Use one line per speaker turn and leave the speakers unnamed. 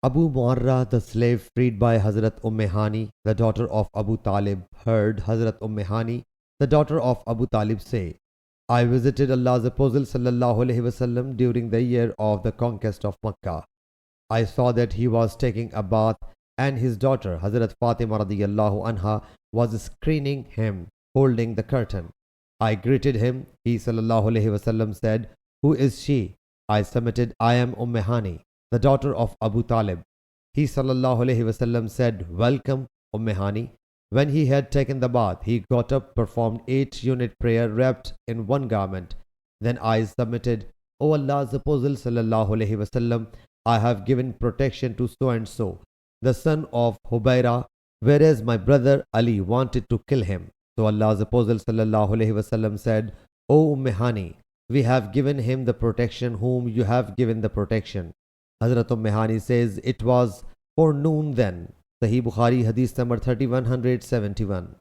Abu Muarra, the slave freed by Hazrat Hani, the daughter of Abu Talib, heard Hazrat Hani, the daughter of Abu Talib, say, I visited Allah's Apostle sallallahu alaihi wasallam during the year of the conquest of Makkah. I saw that he was taking a bath and his daughter Hazrat Fatima radiyallahu anha was screening him, holding the curtain. I greeted him. He sallallahu alaihi wasallam said, Who is she? I submitted, I am Hani, the daughter of Abu Talib. He sallallahu alaihi wasallam said, Welcome, Hani. When he had taken the bath, he got up, performed 8-unit prayer wrapped in one garment. Then I submitted, O Allah's Apostle sallallahu alaihi wasallam, I have given protection to so and so, the son of Hubayra, whereas my brother Ali wanted to kill him. So Allah's Apostle sallallahu alaihi wasallam said, O Hani, we have given him the protection whom you have given the protection. Hazrat Hani says, it was for noon then. Sahih Bukhari Hadith number 3171.